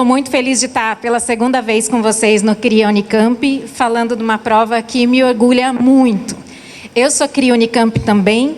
Estou muito feliz de estar pela segunda vez com vocês no CRIA Unicamp, falando de uma prova que me orgulha muito. Eu sou CRIA Unicamp também,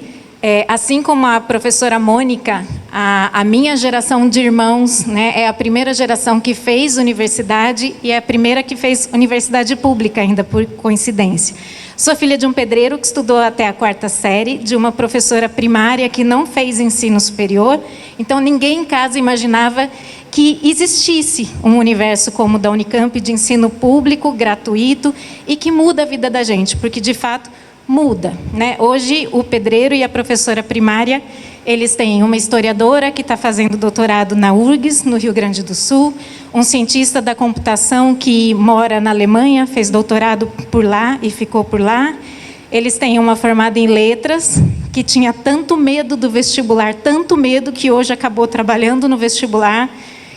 assim como a professora Mônica, a minha geração de irmãos, né, é a primeira geração que fez universidade e é a primeira que fez universidade pública, ainda por coincidência. Sou filha de um pedreiro que estudou até a 4ª série, de uma professora primária que não fez ensino superior, então ninguém em casa imaginava que existisse um universo como o da Unicamp, de ensino público, gratuito, e que muda a vida da gente, porque de fato muda, né? Hoje o pedreiro e a professora primária, eles têm uma historiadora que está fazendo doutorado na URGS, no Rio Grande do Sul, um cientista da computação que mora na Alemanha, fez doutorado por lá e ficou por lá. Eles têm uma formada em letras, que tinha tanto medo do vestibular, tanto medo que hoje acabou trabalhando no vestibular,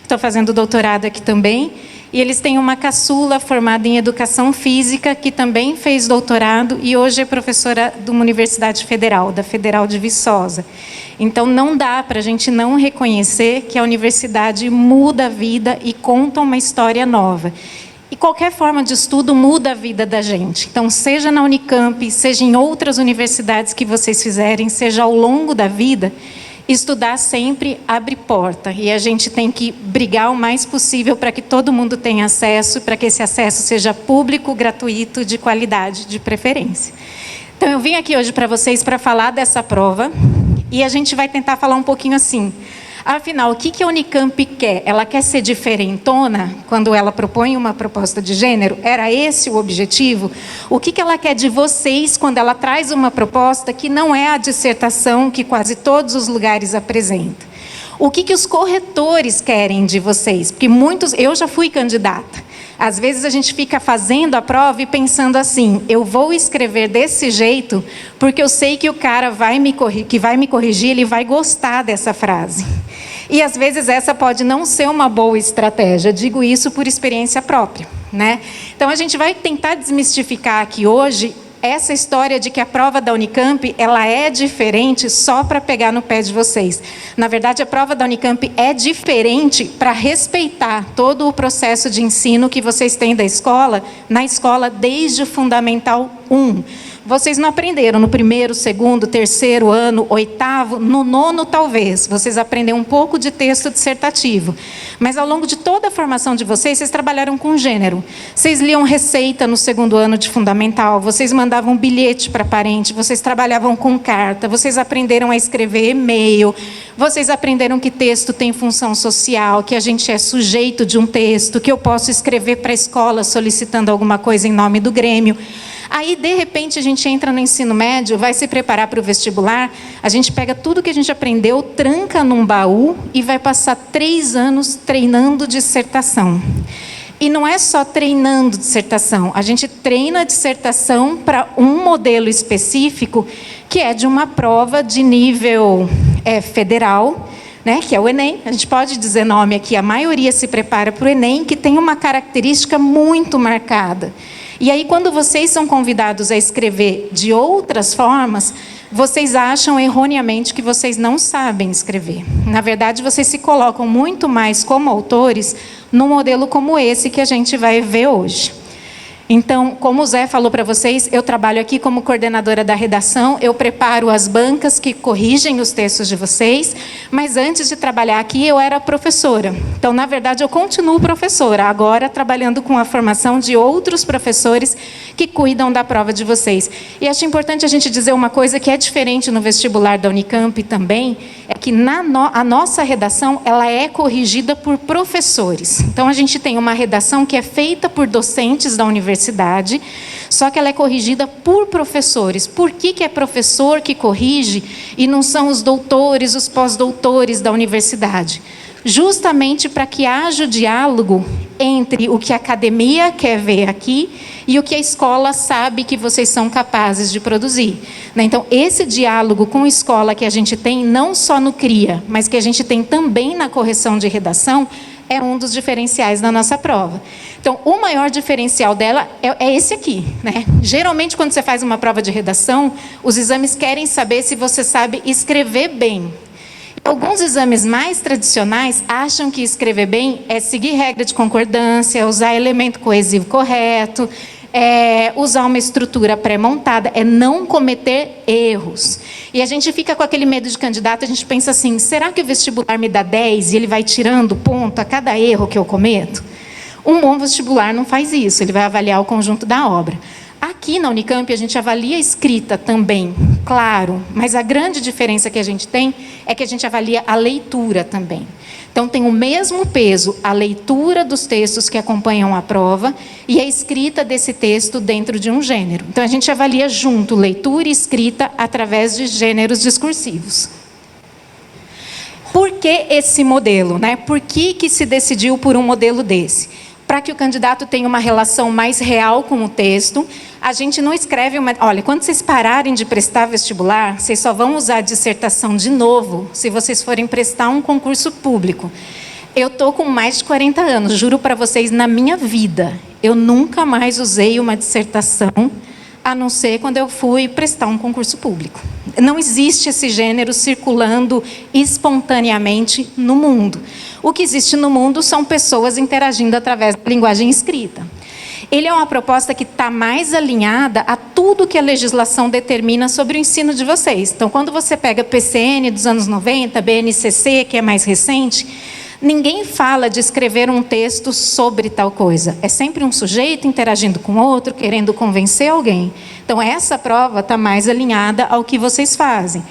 estou fazendo doutorado aqui também. E eles têm uma caçula formada em educação física, que também fez doutorado e hoje é professora de uma universidade federal, da Federal de Viçosa. Então, não dá para a gente não reconhecer que a universidade muda a vida e conta uma história nova. E qualquer forma de estudo muda a vida da gente. Então, seja na Unicamp, seja em outras universidades que vocês fizerem, seja ao longo da vida, estudar sempre abre porta e a gente tem que brigar o mais possível para que todo mundo tenha acesso, para que esse acesso seja público, gratuito, de qualidade, de preferência. Então, eu vim aqui hoje para vocês para falar dessa prova e a gente vai tentar falar um pouquinho assim. Afinal, o que a Unicamp quer? Ela quer ser diferentona quando ela propõe uma proposta de gênero? Era esse o objetivo? O que ela quer de vocês quando ela traz uma proposta que não é a dissertação que quase todos os lugares apresentam? O que os corretores querem de vocês? Porque muitos... Eu já fui candidata. Às vezes a gente fica fazendo a prova e pensando assim, eu vou escrever desse jeito porque eu sei que o cara que vai me corrigir, ele vai gostar dessa frase. E às vezes essa pode não ser uma boa estratégia, digo isso por experiência própria, né? Então a gente vai tentar desmistificar aqui hoje essa história de que a prova da Unicamp, ela é diferente só para pegar no pé de vocês. Na verdade, a prova da Unicamp é diferente para respeitar todo o processo de ensino que vocês têm na escola desde o Fundamental 1. Vocês não aprenderam no 1º, 2º, 3º ano, 8º, no 9º talvez. Vocês aprenderam um pouco de texto dissertativo. Mas ao longo de toda a formação de vocês trabalharam com gênero. Vocês liam receita no 2º ano de fundamental, vocês mandavam bilhete para parente, vocês trabalhavam com carta, vocês aprenderam a escrever e-mail, vocês aprenderam que texto tem função social, que a gente é sujeito de um texto, que eu posso escrever para a escola solicitando alguma coisa em nome do Grêmio. Aí, de repente, a gente entra no ensino médio, vai se preparar para o vestibular, a gente pega tudo que a gente aprendeu, tranca num baú e vai passar 3 anos treinando dissertação. E não é só treinando dissertação, a gente treina a dissertação para um modelo específico, que é de uma prova de nível federal, né, que é o Enem. A gente pode dizer nome aqui, a maioria se prepara para o Enem, que tem uma característica muito marcada. E aí, quando vocês são convidados a escrever de outras formas, vocês acham erroneamente que vocês não sabem escrever. Na verdade, vocês se colocam muito mais como autores num modelo como esse que a gente vai ver hoje. Então, como o Zé falou para vocês, eu trabalho aqui como coordenadora da redação, eu preparo as bancas que corrigem os textos de vocês, mas antes de trabalhar aqui eu era professora. Então, na verdade, eu continuo professora, agora trabalhando com a formação de outros professores que cuidam da prova de vocês. E acho importante a gente dizer uma coisa que é diferente no vestibular da Unicamp também, é que a nossa redação ela é corrigida por professores. Então, a gente tem uma redação que é feita por docentes da universidade, só que ela é corrigida por professores. Por que é professor que corrige e não são os doutores, os pós-doutores da universidade? Justamente para que haja o diálogo entre o que a academia quer ver aqui e o que a escola sabe que vocês são capazes de produzir. Então, esse diálogo com a escola que a gente tem, não só no CRIA, mas que a gente tem também na correção de redação, é um dos diferenciais da nossa prova. Então, o maior diferencial dela é esse aqui, né? Geralmente, quando você faz uma prova de redação, os exames querem saber se você sabe escrever bem. Alguns exames mais tradicionais acham que escrever bem é seguir regra de concordância, usar elemento coesivo correto, usar uma estrutura pré-montada, é não cometer erros. E a gente fica com aquele medo de candidato, a gente pensa assim, será que o vestibular me dá 10 e ele vai tirando ponto a cada erro que eu cometo? Um bom vestibular não faz isso, ele vai avaliar o conjunto da obra. Aqui na Unicamp a gente avalia a escrita também, claro, mas a grande diferença que a gente tem é que a gente avalia a leitura também. Então tem o mesmo peso a leitura dos textos que acompanham a prova e a escrita desse texto dentro de um gênero. Então a gente avalia junto leitura e escrita através de gêneros discursivos. Por que esse modelo, né? Por que se decidiu por um modelo desse? Para que o candidato tenha uma relação mais real com o texto, a gente não escreve uma... Olha, quando vocês pararem de prestar vestibular, vocês só vão usar a dissertação de novo se vocês forem prestar um concurso público. Eu estou com mais de 40 anos, juro para vocês, na minha vida, eu nunca mais usei uma dissertação, a não ser quando eu fui prestar um concurso público. Não existe esse gênero circulando espontaneamente no mundo. O que existe no mundo são pessoas interagindo através da linguagem escrita. Ele é uma proposta que está mais alinhada a tudo que a legislação determina sobre o ensino de vocês. Então, quando você pega PCN dos anos 90, BNCC, que é mais recente, ninguém fala de escrever um texto sobre tal coisa. É sempre um sujeito interagindo com outro, querendo convencer alguém. Então, essa prova está mais alinhada ao que vocês fazem.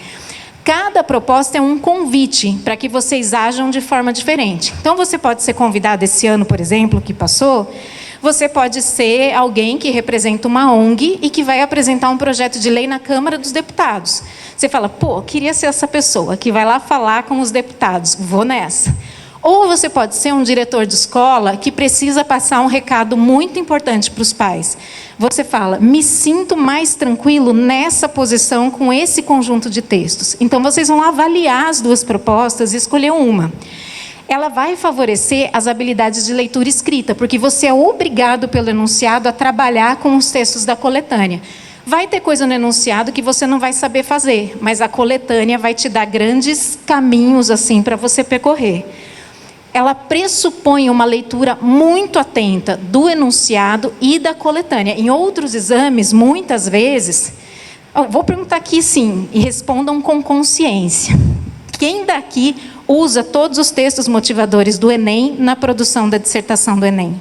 Cada proposta é um convite para que vocês ajam de forma diferente. Então, você pode ser convidado esse ano, por exemplo, que passou, você pode ser alguém que representa uma ONG e que vai apresentar um projeto de lei na Câmara dos Deputados. Você fala, pô, queria ser essa pessoa que vai lá falar com os deputados, vou nessa. Ou você pode ser um diretor de escola que precisa passar um recado muito importante para os pais. Você fala, me sinto mais tranquilo nessa posição com esse conjunto de textos. Então, vocês vão avaliar as duas propostas e escolher uma. Ela vai favorecer as habilidades de leitura e escrita, porque você é obrigado pelo enunciado a trabalhar com os textos da coletânea. Vai ter coisa no enunciado que você não vai saber fazer, mas a coletânea vai te dar grandes caminhos assim para você percorrer. Ela pressupõe uma leitura muito atenta do enunciado e da coletânea. Em outros exames, muitas vezes, vou perguntar aqui sim, e respondam com consciência. Quem daqui usa todos os textos motivadores do Enem na produção da dissertação do Enem?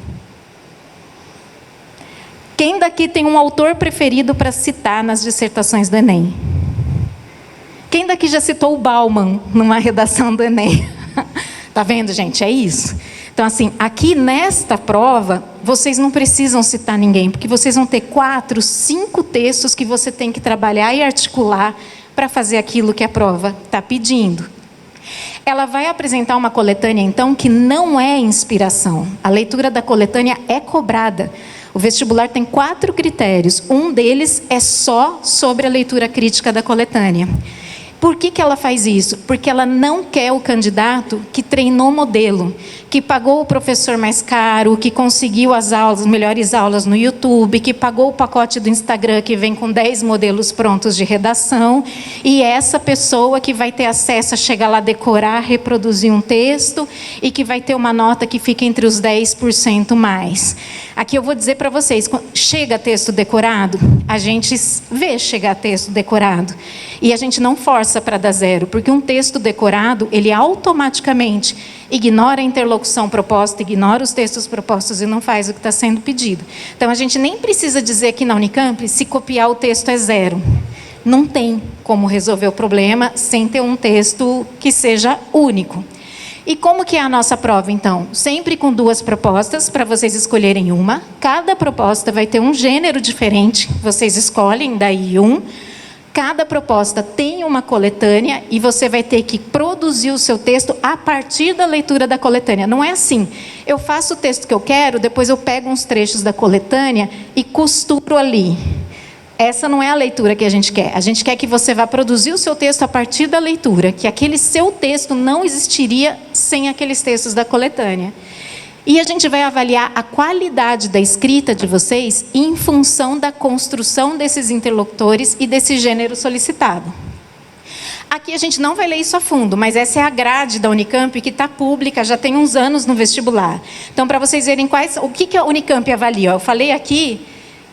Quem daqui tem um autor preferido para citar nas dissertações do Enem? Quem daqui já citou o Bauman numa redação do Enem? Tá vendo, gente? É isso. Então, assim, aqui nesta prova, vocês não precisam citar ninguém, porque vocês vão ter 4, 5 textos que você tem que trabalhar e articular para fazer aquilo que a prova está pedindo. Ela vai apresentar uma coletânea, então, que não é inspiração. A leitura da coletânea é cobrada. O vestibular tem 4 critérios. Um deles é só sobre a leitura crítica da coletânea. Por que ela faz isso? Porque ela não quer o candidato que treinou modelo, que pagou o professor mais caro, que conseguiu as aulas, melhores aulas no YouTube, que pagou o pacote do Instagram que vem com 10 modelos prontos de redação, e essa pessoa que vai ter acesso a chegar lá, decorar, reproduzir um texto, e que vai ter uma nota que fica entre os 10% mais. Aqui eu vou dizer para vocês, chega texto decorado, a gente vê chegar texto decorado, e a gente não força para dar 0, porque um texto decorado, ele automaticamente ignora a interlocução proposta, ignora os textos propostos e não faz o que está sendo pedido. Então, a gente nem precisa dizer aqui na Unicamp, se copiar o texto é 0. Não tem como resolver o problema sem ter um texto que seja único. E como que é a nossa prova, então? Sempre com 2 propostas, para vocês escolherem uma. Cada proposta vai ter um gênero diferente, vocês escolhem daí um. Cada proposta tem uma coletânea e você vai ter que produzir o seu texto a partir da leitura da coletânea. Não é assim, eu faço o texto que eu quero, depois eu pego uns trechos da coletânea e costuro ali. Essa não é a leitura que a gente quer. A gente quer que você vá produzir o seu texto a partir da leitura, que aquele seu texto não existiria sem aqueles textos da coletânea. E a gente vai avaliar a qualidade da escrita de vocês em função da construção desses interlocutores e desse gênero solicitado. Aqui a gente não vai ler isso a fundo, mas essa é a grade da Unicamp, que está pública, já tem uns anos no vestibular. Então, para vocês verem o que a Unicamp avalia. Eu falei aqui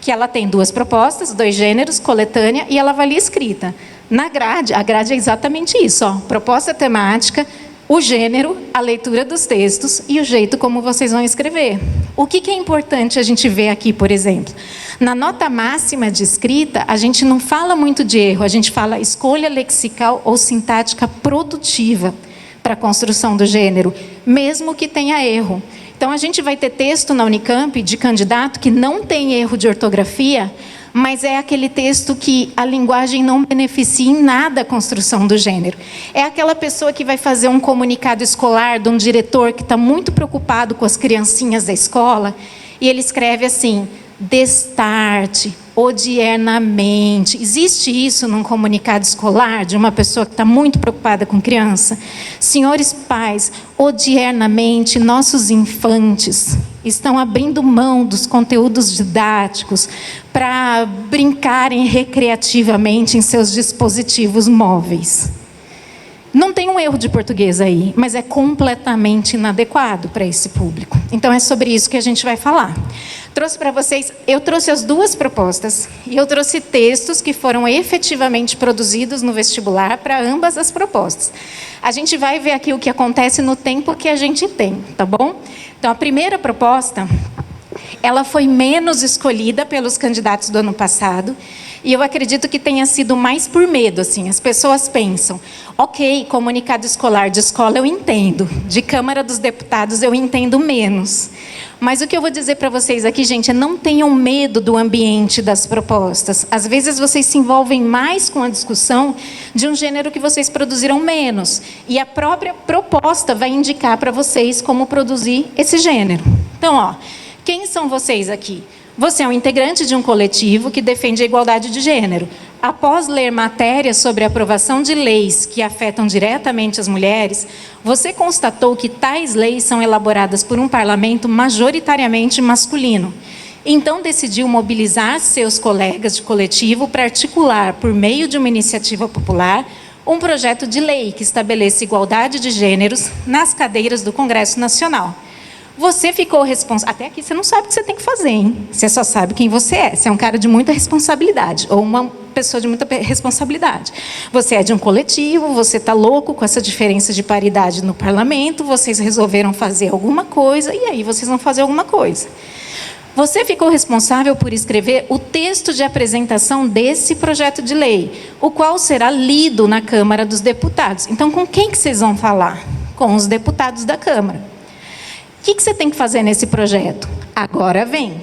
que ela tem 2 propostas, 2 gêneros, coletânea, e ela avalia escrita. Na grade, a grade é exatamente isso, ó, proposta temática, o gênero, a leitura dos textos e o jeito como vocês vão escrever. O que é importante a gente ver aqui, por exemplo? Na nota máxima de escrita, a gente não fala muito de erro, a gente fala escolha lexical ou sintática produtiva para a construção do gênero, mesmo que tenha erro. Então, a gente vai ter texto na Unicamp de candidato que não tem erro de ortografia, mas é aquele texto que a linguagem não beneficia em nada a construção do gênero. É aquela pessoa que vai fazer um comunicado escolar de um diretor que está muito preocupado com as criancinhas da escola, e ele escreve assim: destarte, odiernamente. Existe isso num comunicado escolar de uma pessoa que está muito preocupada com criança? Senhores pais, odiernamente, nossos infantes estão abrindo mão dos conteúdos didáticos para brincarem recreativamente em seus dispositivos móveis. Não tem um erro de português aí, mas é completamente inadequado para esse público. Então, é sobre isso que a gente vai falar. Trouxe para vocês, eu trouxe as 2 propostas e eu trouxe textos que foram efetivamente produzidos no vestibular para ambas as propostas. A gente vai ver aqui o que acontece no tempo que a gente tem, tá bom? Então, a primeira proposta, ela foi menos escolhida pelos candidatos do ano passado, e eu acredito que tenha sido mais por medo, assim. As pessoas pensam, ok, comunicado escolar de escola eu entendo, de Câmara dos Deputados eu entendo menos. Mas o que eu vou dizer para vocês aqui, gente, é não tenham medo do ambiente das propostas. Às vezes vocês se envolvem mais com a discussão de um gênero que vocês produziram menos. E a própria proposta vai indicar para vocês como produzir esse gênero. Então, ó, quem são vocês aqui? Você é um integrante de um coletivo que defende a igualdade de gênero. Após ler matérias sobre a aprovação de leis que afetam diretamente as mulheres, você constatou que tais leis são elaboradas por um parlamento majoritariamente masculino. Então, decidiu mobilizar seus colegas de coletivo para articular, por meio de uma iniciativa popular, um projeto de lei que estabeleça igualdade de gêneros nas cadeiras do Congresso Nacional. Você ficou responsável. Até aqui você não sabe o que você tem que fazer, hein? Você só sabe quem você é. Você é um cara de muita responsabilidade, ou uma pessoa de muita responsabilidade. Você é de um coletivo, você está louco com essa diferença de paridade no parlamento, vocês resolveram fazer alguma coisa, e aí vocês vão fazer alguma coisa. Você ficou responsável por escrever o texto de apresentação desse projeto de lei, o qual será lido na Câmara dos Deputados. Então, com quem que vocês vão falar? Com os deputados da Câmara. O que você tem que fazer nesse projeto? Agora vem.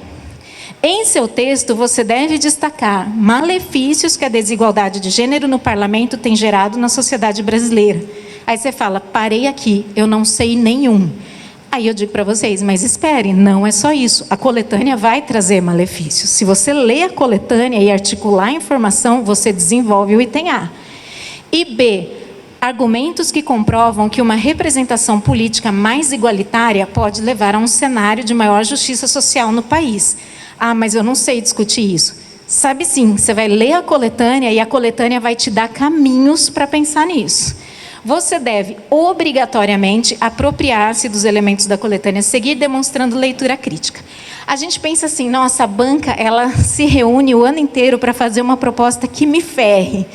Em seu texto, você deve destacar malefícios que a desigualdade de gênero no parlamento tem gerado na sociedade brasileira. Aí você fala, parei aqui, eu não sei nenhum. Aí eu digo para vocês, mas espere, não é só isso. A coletânea vai trazer malefícios. Se você ler a coletânea e articular a informação, você desenvolve o item A. E B, argumentos que comprovam que uma representação política mais igualitária pode levar a um cenário de maior justiça social no país. Ah, mas eu não sei discutir isso. Sabe sim, você vai ler a coletânea e a coletânea vai te dar caminhos para pensar nisso. Você deve, obrigatoriamente, apropriar-se dos elementos da coletânea, seguir demonstrando leitura crítica. A gente pensa assim, nossa, a banca, ela se reúne o ano inteiro para fazer uma proposta que me ferre.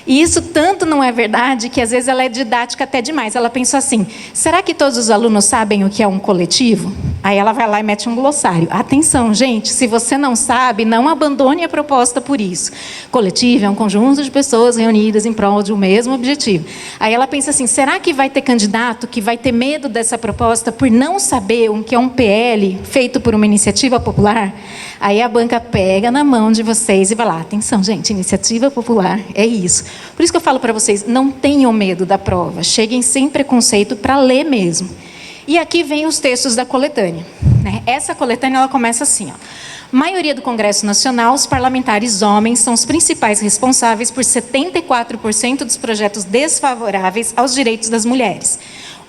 E isso tanto não é verdade que às vezes ela é didática até demais. Ela pensou assim, será que todos os alunos sabem o que é um coletivo? Aí ela vai lá e mete um glossário. Atenção, gente, se você não sabe, não abandone a proposta por isso. Coletivo é um conjunto de pessoas reunidas em prol de um mesmo objetivo. Aí ela pensa assim, será que vai ter candidato que vai ter medo dessa proposta por não saber o que é um PL feito por uma iniciativa popular? Aí a banca pega na mão de vocês e vai lá, atenção, gente, iniciativa popular é isso. Por isso que eu falo para vocês, não tenham medo da prova, cheguem sem preconceito para ler mesmo. E aqui vem os textos da coletânea. Essa coletânea ela começa assim, ó. Maioria do Congresso Nacional, os parlamentares homens são os principais responsáveis por 74% dos projetos desfavoráveis aos direitos das mulheres.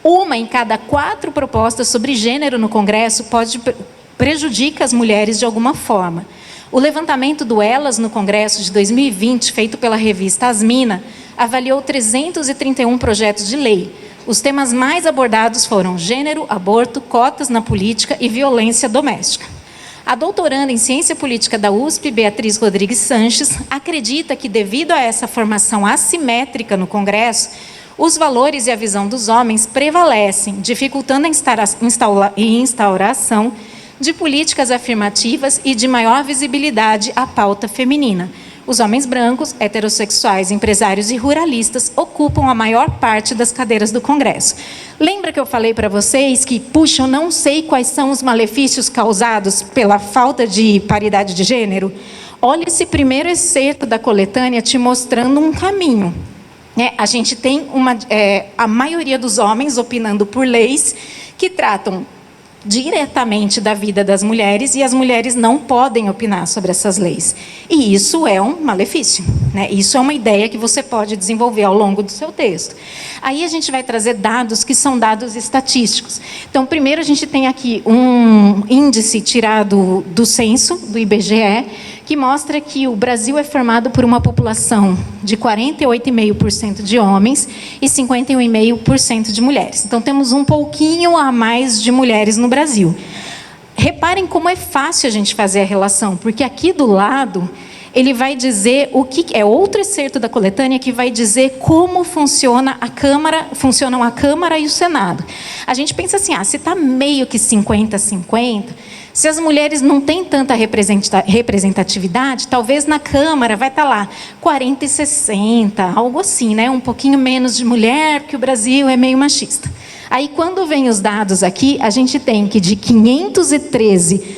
Uma em cada 4 propostas sobre gênero no Congresso prejudica as mulheres de alguma forma. O levantamento do Elas no Congresso de 2020, feito pela revista Asmina, avaliou 331 projetos de lei. Os temas mais abordados foram gênero, aborto, cotas na política e violência doméstica. A doutoranda em Ciência Política da USP, Beatriz Rodrigues Sanches, acredita que, devido a essa formação assimétrica no Congresso, os valores e a visão dos homens prevalecem, dificultando a instauração de políticas afirmativas e de maior visibilidade à pauta feminina. Os homens brancos, heterossexuais, empresários e ruralistas ocupam a maior parte das cadeiras do Congresso. Lembra que eu falei para vocês que, puxa, eu não sei quais são os malefícios causados pela falta de paridade de gênero? Olha esse primeiro excerto da coletânea te mostrando um caminho. A gente tem a maioria dos homens opinando por leis que tratam diretamente da vida das mulheres, e as mulheres não podem opinar sobre essas leis. E isso é um malefício, né? Isso é uma ideia que você pode desenvolver ao longo do seu texto. Aí a gente vai trazer dados que são dados estatísticos. Então, primeiro a gente tem aqui um índice tirado do censo, do IBGE, que mostra que o Brasil é formado por uma população de 48,5% de homens e 51,5% de mulheres. Então, temos um pouquinho a mais de mulheres no Brasil. Reparem como é fácil a gente fazer a relação, porque aqui do lado ele vai dizer o que é outro excerto da coletânea que vai dizer como funcionam a Câmara e o Senado. A gente pensa assim, se está meio que 50-50, se as mulheres não têm tanta representatividade, talvez na Câmara vai estar lá 40-60, algo assim, né? Um pouquinho menos de mulher, porque o Brasil é meio machista. Aí, quando vem os dados aqui, a gente tem que de 513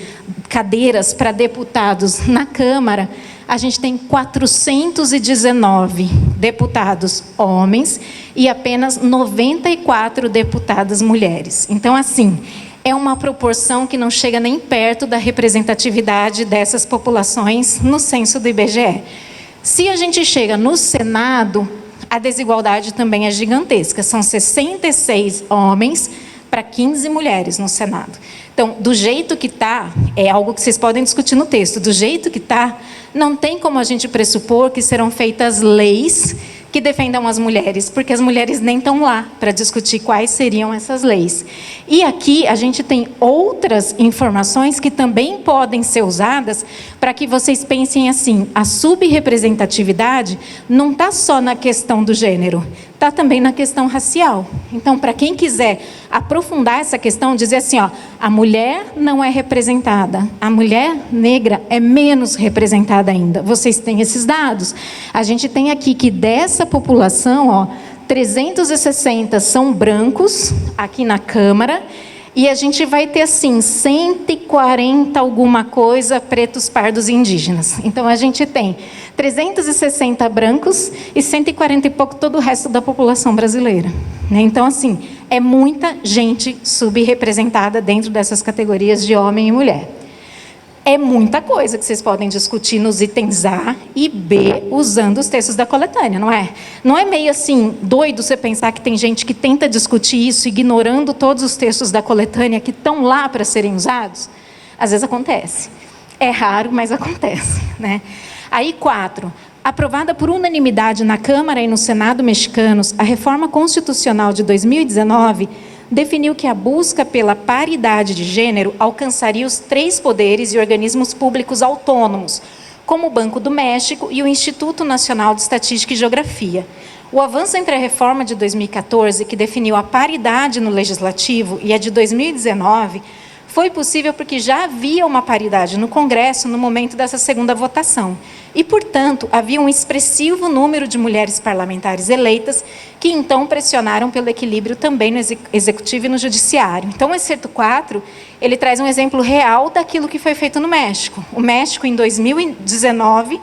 cadeiras para deputados na Câmara, a gente tem 419 deputados homens e apenas 94 deputadas mulheres. Então, assim, é uma proporção que não chega nem perto da representatividade dessas populações no censo do IBGE. Se a gente chega no Senado, a desigualdade também é gigantesca. São 66 homens para 15 mulheres no Senado. Então, do jeito que está, é algo que vocês podem discutir no texto, do jeito que está, não tem como a gente pressupor que serão feitas leis que defendam as mulheres, porque as mulheres nem estão lá para discutir quais seriam essas leis. E aqui a gente tem outras informações que também podem ser usadas para que vocês pensem assim, a subrepresentatividade não está só na questão do gênero, está também na questão racial. Então, para quem quiser aprofundar essa questão, dizer assim, a mulher não é representada, a mulher negra é menos representada ainda. Vocês têm esses dados. A gente tem aqui que dessa população, 360 são brancos aqui na Câmara, e a gente vai ter, assim, 140 alguma coisa, pretos, pardos e indígenas. Então, a gente tem 360 brancos e 140 e pouco todo o resto da população brasileira. Então, assim, é muita gente subrepresentada dentro dessas categorias de homem e mulher. É muita coisa que vocês podem discutir nos itens A e B, usando os textos da coletânea, não é? Não é meio assim, doido você pensar que tem gente que tenta discutir isso, ignorando todos os textos da coletânea que estão lá para serem usados? Às vezes acontece. É raro, mas acontece, né? Aí, 4. Aprovada por unanimidade na Câmara e no Senado mexicanos, a reforma constitucional de 2019 definiu que a busca pela paridade de gênero alcançaria os 3 poderes e organismos públicos autônomos, como o Banco do México e o Instituto Nacional de Estatística e Geografia. O avanço entre a reforma de 2014, que definiu a paridade no Legislativo, e a de 2019, foi possível porque já havia uma paridade no Congresso no momento dessa segunda votação. E, portanto, havia um expressivo número de mulheres parlamentares eleitas que, então, pressionaram pelo equilíbrio também no Executivo e no Judiciário. Então, o excerto 4, ele traz um exemplo real daquilo que foi feito no México. O México, em 2019,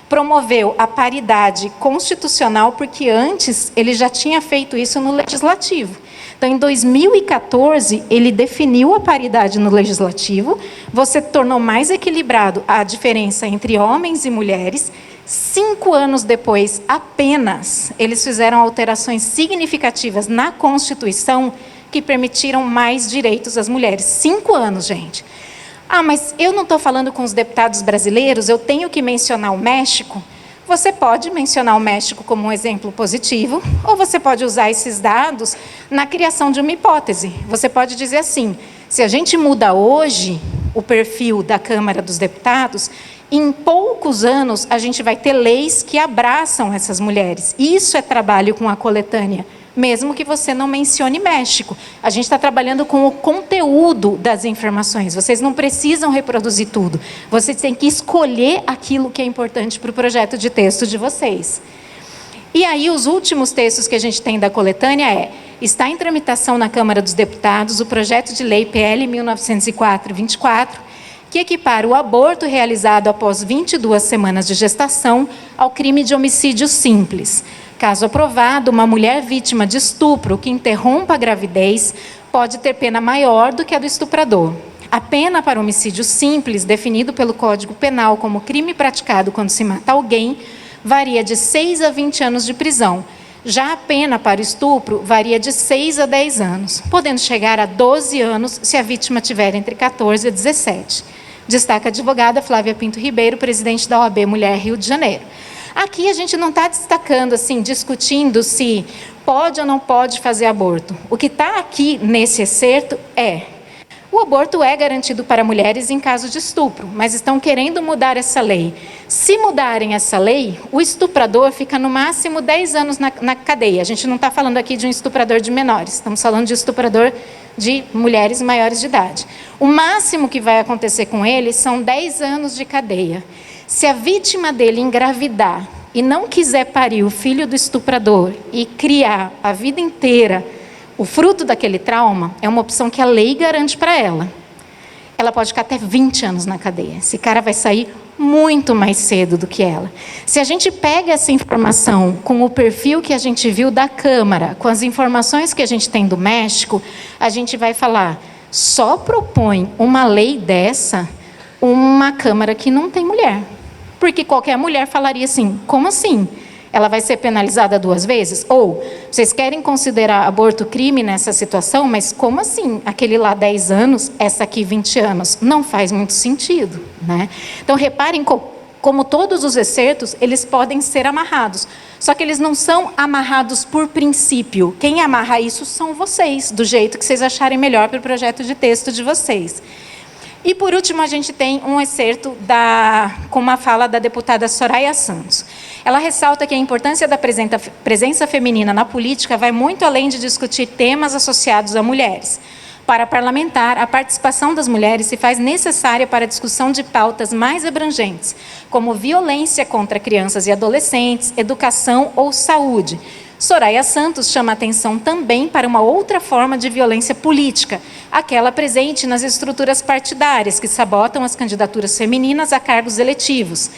promoveu a paridade constitucional, porque antes ele já tinha feito isso no Legislativo. Então, em 2014, ele definiu a paridade no Legislativo, você tornou mais equilibrado a diferença entre homens e mulheres. 5 anos depois, apenas, eles fizeram alterações significativas na Constituição que permitiram mais direitos às mulheres. 5 anos, gente. Mas eu não estou falando com os deputados brasileiros, eu tenho que mencionar o México. você pode mencionar o México como um exemplo positivo, ou você pode usar esses dados na criação de uma hipótese. Você pode dizer assim, se a gente muda hoje o perfil da Câmara dos Deputados, em poucos anos a gente vai ter leis que abraçam essas mulheres. Isso é trabalho com a coletânea, mesmo que você não mencione México. A gente está trabalhando com o conteúdo das informações. Vocês não precisam reproduzir tudo. Vocês têm que escolher aquilo que é importante para o projeto de texto de vocês. E aí, os últimos textos que a gente tem da coletânea está em tramitação na Câmara dos Deputados o projeto de lei PL 1904-24, que equipara o aborto realizado após 22 semanas de gestação ao crime de homicídio simples. Caso aprovado, uma mulher vítima de estupro que interrompa a gravidez pode ter pena maior do que a do estuprador. A pena para homicídio simples, definido pelo Código Penal como crime praticado quando se mata alguém, varia de 6 a 20 anos de prisão. Já a pena para estupro varia de 6 a 10 anos, podendo chegar a 12 anos se a vítima tiver entre 14 e 17. Destaca a advogada Flávia Pinto Ribeiro, presidente da OAB Mulher Rio de Janeiro. Aqui a gente não está destacando, assim, discutindo se pode ou não pode fazer aborto. O que está aqui nesse excerto o aborto é garantido para mulheres em caso de estupro, mas estão querendo mudar essa lei. Se mudarem essa lei, o estuprador fica no máximo 10 anos na cadeia. A gente não está falando aqui de um estuprador de menores, estamos falando de estuprador de mulheres maiores de idade. O máximo que vai acontecer com ele são 10 anos de cadeia. Se a vítima dele engravidar e não quiser parir o filho do estuprador e criar a vida inteira o fruto daquele trauma, é uma opção que a lei garante para ela. Ela pode ficar até 20 anos na cadeia. Esse cara vai sair muito mais cedo do que ela. Se a gente pega essa informação com o perfil que a gente viu da Câmara, com as informações que a gente tem do México, a gente vai falar, só propõe uma lei dessa uma Câmara que não tem mulher. Porque qualquer mulher falaria assim, como assim? Ela vai ser penalizada 2 vezes? Ou, vocês querem considerar aborto crime nessa situação, mas como assim? Aquele lá 10 anos, essa aqui 20 anos. Não faz muito sentido, né? Então, reparem como todos os excertos, eles podem ser amarrados. Só que eles não são amarrados por princípio. Quem amarra isso são vocês, do jeito que vocês acharem melhor para o projeto de texto de vocês. E, por último, a gente tem um excerto com uma fala da deputada Soraya Santos. Ela ressalta que a importância da presença feminina na política vai muito além de discutir temas associados a mulheres. Para a parlamentar, a participação das mulheres se faz necessária para a discussão de pautas mais abrangentes, como violência contra crianças e adolescentes, educação ou saúde. Soraya Santos chama atenção também para uma outra forma de violência política, aquela presente nas estruturas partidárias, que sabotam as candidaturas femininas a cargos eletivos.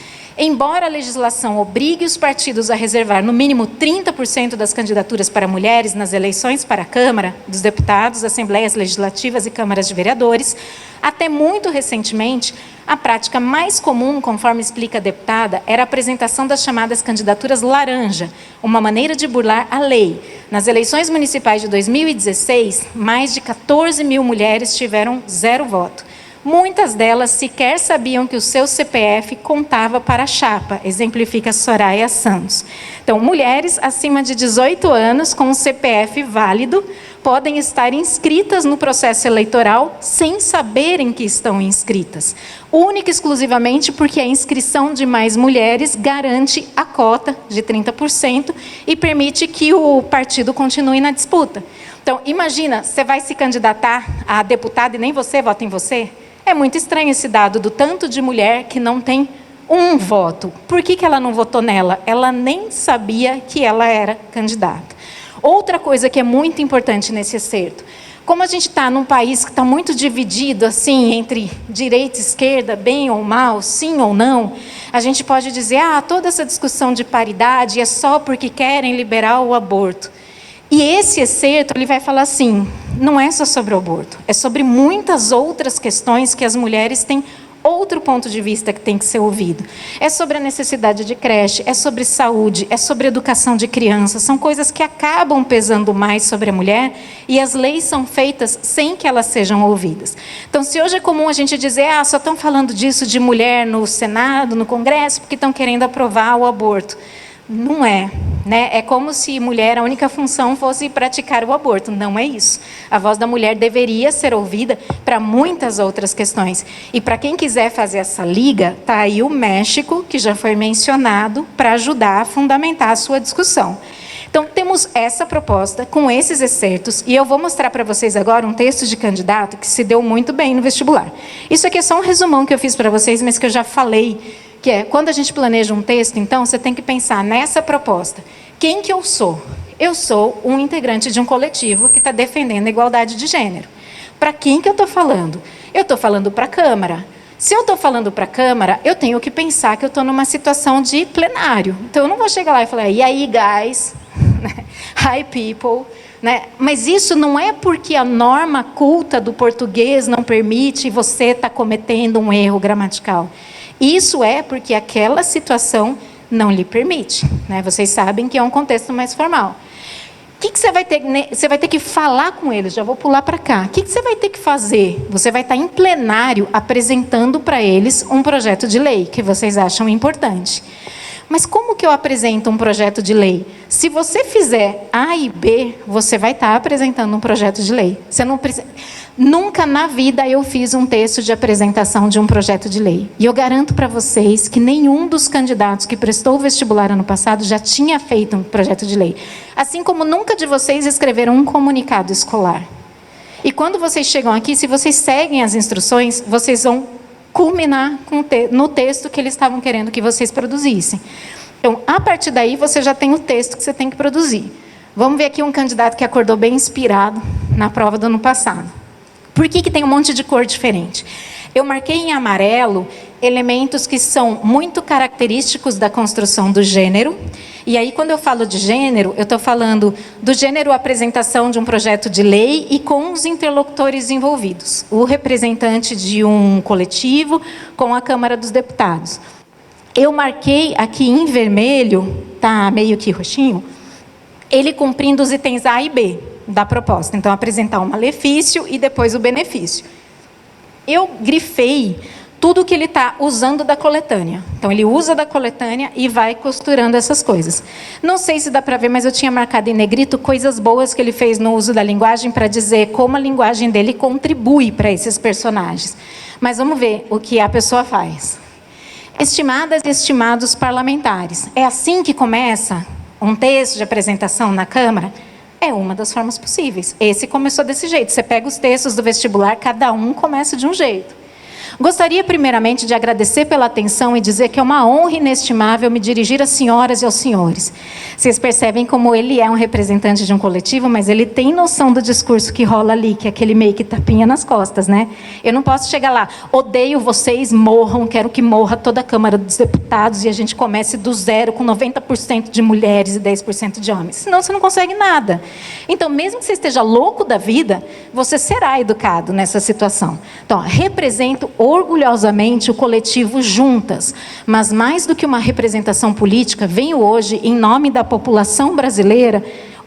Embora a legislação obrigue os partidos a reservar no mínimo 30% das candidaturas para mulheres nas eleições para a Câmara dos Deputados, Assembleias Legislativas e Câmaras de Vereadores, até muito recentemente, a prática mais comum, conforme explica a deputada, era a apresentação das chamadas candidaturas laranja, uma maneira de burlar a lei. Nas eleições municipais de 2016, mais de 14 mil mulheres tiveram 0 voto. Muitas delas sequer sabiam que o seu CPF contava para a chapa, exemplifica Soraya Santos. Então, mulheres acima de 18 anos com um CPF válido podem estar inscritas no processo eleitoral sem saberem que estão inscritas. Única e exclusivamente porque a inscrição de mais mulheres garante a cota de 30% e permite que o partido continue na disputa. Então, imagina, você vai se candidatar a deputada e nem você vota em você? É muito estranho esse dado do tanto de mulher que não tem um voto. Por que ela não votou nela? Ela nem sabia que ela era candidata. Outra coisa que é muito importante nesse excerto, como a gente está num país que está muito dividido assim, entre direita e esquerda, bem ou mal, sim ou não, a gente pode dizer, toda essa discussão de paridade é só porque querem liberar o aborto. E esse excerto, ele vai falar assim, não é só sobre o aborto, é sobre muitas outras questões que as mulheres têm outro ponto de vista que tem que ser ouvido. É sobre a necessidade de creche, é sobre saúde, é sobre educação de crianças. São coisas que acabam pesando mais sobre a mulher e as leis são feitas sem que elas sejam ouvidas. Então, se hoje é comum a gente dizer, só estão falando disso de mulher no Senado, no Congresso, porque estão querendo aprovar o aborto. Não é, né? É como se mulher, a única função fosse praticar o aborto. Não é isso. A voz da mulher deveria ser ouvida para muitas outras questões. E para quem quiser fazer essa liga, está aí o México, que já foi mencionado, para ajudar a fundamentar a sua discussão. Então, temos essa proposta com esses excertos, e eu vou mostrar para vocês agora um texto de candidato que se deu muito bem no vestibular. Isso aqui é só um resumão que eu fiz para vocês, mas que eu já falei, que é, quando a gente planeja um texto, então, você tem que pensar nessa proposta. Quem que eu sou? Eu sou um integrante de um coletivo que está defendendo a igualdade de gênero. Para quem que eu estou falando? Eu estou falando para a Câmara. Se eu estou falando para a Câmara, eu tenho que pensar que eu estou numa situação de plenário. Então, eu não vou chegar lá e falar, e aí, guys? Hi, people. Né? Mas isso não é porque a norma culta do português não permite e você está cometendo um erro gramatical. Isso é porque aquela situação não lhe permite. Né? Vocês sabem que é um contexto mais formal. O que você vai ter? Você vai ter que falar com eles, já vou pular para cá. O que você vai ter que fazer? Você vai estar em plenário apresentando para eles um projeto de lei que vocês acham importante. Mas como que eu apresento um projeto de lei? Se você fizer A e B, você vai estar apresentando um projeto de lei. Você não precisa... Nunca na vida eu fiz um texto de apresentação de um projeto de lei. E eu garanto para vocês que nenhum dos candidatos que prestou o vestibular ano passado já tinha feito um projeto de lei. Assim como nunca de vocês escreveram um comunicado escolar. E quando vocês chegam aqui, se vocês seguem as instruções, vocês vão culminar no texto que eles estavam querendo que vocês produzissem. Então, a partir daí, você já tem o texto que você tem que produzir. Vamos ver aqui um candidato que acordou bem inspirado na prova do ano passado. Por que tem um monte de cor diferente? Eu marquei em amarelo elementos que são muito característicos da construção do gênero. E aí, quando eu falo de gênero, eu estou falando do gênero apresentação de um projeto de lei e com os interlocutores envolvidos. O representante de um coletivo com a Câmara dos Deputados. Eu marquei aqui em vermelho, tá meio que roxinho, ele cumprindo os itens A e B da proposta. Então, apresentar o malefício e depois o benefício. Eu grifei tudo que ele está usando da coletânea. Então, ele usa da coletânea e vai costurando essas coisas. Não sei se dá para ver, mas eu tinha marcado em negrito coisas boas que ele fez no uso da linguagem para dizer como a linguagem dele contribui para esses personagens. Mas vamos ver o que a pessoa faz. Estimadas e estimados parlamentares. É assim que começa um texto de apresentação na Câmara? É uma das formas possíveis. Esse começou desse jeito. Você pega os textos do vestibular, cada um começa de um jeito. Gostaria, primeiramente, de agradecer pela atenção e dizer que é uma honra inestimável me dirigir às senhoras e aos senhores. Vocês percebem como ele é um representante de um coletivo, mas ele tem noção do discurso que rola ali, que é aquele meio que tapinha nas costas, né? Eu não posso chegar lá, odeio vocês, morram, quero que morra toda a Câmara dos Deputados e a gente comece do zero com 90% de mulheres e 10% de homens. Senão você não consegue nada. Então, mesmo que você esteja louco da vida, você será educado nessa situação. Então, represento orgulhosamente o coletivo Juntas, mas mais do que uma representação política, venho hoje em nome da população brasileira,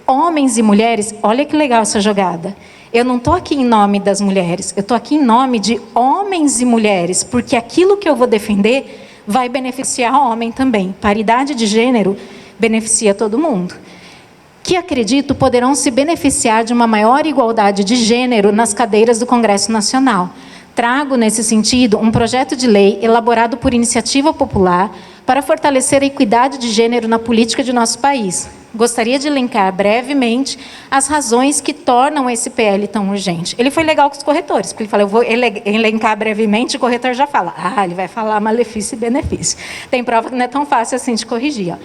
homens e mulheres, olha que legal essa jogada. Eu não estou aqui em nome das mulheres, eu estou aqui em nome de homens e mulheres, porque aquilo que eu vou defender vai beneficiar o homem também. Paridade de gênero beneficia todo mundo. Que acredito poderão se beneficiar de uma maior igualdade de gênero nas cadeiras do Congresso Nacional. Trago, nesse sentido, um projeto de lei elaborado por iniciativa popular para fortalecer a equidade de gênero na política de nosso país. Gostaria de elencar brevemente as razões que tornam esse PL tão urgente. Ele foi legal com os corretores, porque ele falou, eu vou elencar brevemente, o corretor já fala, ele vai falar malefício e benefício. Tem prova que não é tão fácil assim de corrigir. Ó.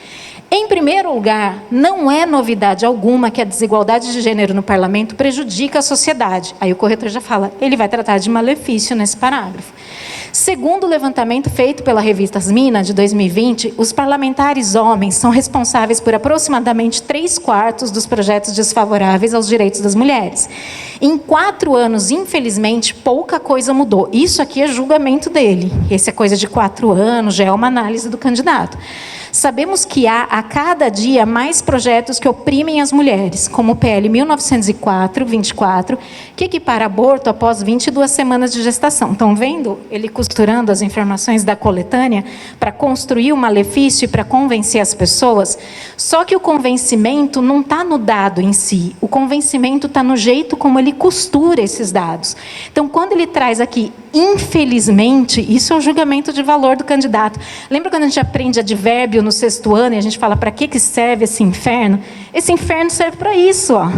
Em primeiro lugar, não é novidade alguma que a desigualdade de gênero no parlamento prejudica a sociedade. Aí o corretor já fala, ele vai tratar de malefício nesse parágrafo. Segundo o levantamento feito pela revista Asmina, de 2020, os parlamentares homens são responsáveis por aproximadamente 3/4 dos projetos desfavoráveis aos direitos das mulheres. Em 4 anos, infelizmente, pouca coisa mudou. Isso aqui é julgamento dele. Esse é coisa de 4 anos, já é uma análise do candidato. Sabemos que há, a cada dia, mais projetos que oprimem as mulheres, como o PL 1904-24, que equipara aborto após 22 semanas de gestação. Estão vendo? Ele costurando as informações da coletânea para construir o malefício e para convencer as pessoas. Só que o convencimento não está no dado em si. O convencimento está no jeito como ele costura esses dados. Então, quando ele traz aqui, infelizmente, isso é o julgamento de valor do candidato. Lembra quando a gente aprende advérbio no 6º ano e a gente fala para que serve esse inferno? Esse inferno serve para isso, ó,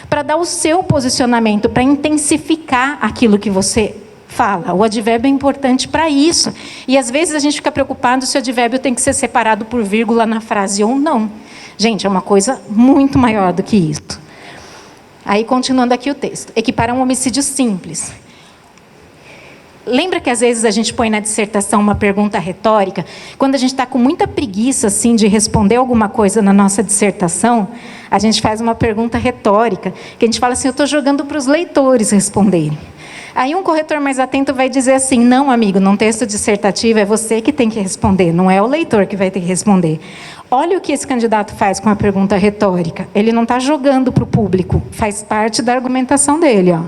para dar o seu posicionamento, para intensificar aquilo que você fala. O advérbio é importante para isso. E às vezes a gente fica preocupado se o advérbio tem que ser separado por vírgula na frase ou não. Gente, é uma coisa muito maior do que isso. Aí, continuando aqui o texto. Equipara um homicídio simples. Lembra que às vezes a gente põe na dissertação uma pergunta retórica? Quando a gente está com muita preguiça assim, de responder alguma coisa na nossa dissertação, a gente faz uma pergunta retórica, que a gente fala assim, eu estou jogando para os leitores responderem. Aí um corretor mais atento vai dizer assim, não, amigo, num texto dissertativo é você que tem que responder, não é o leitor que vai ter que responder. Olha o que esse candidato faz com a pergunta retórica. Ele não está jogando para o público, faz parte da argumentação dele, ó.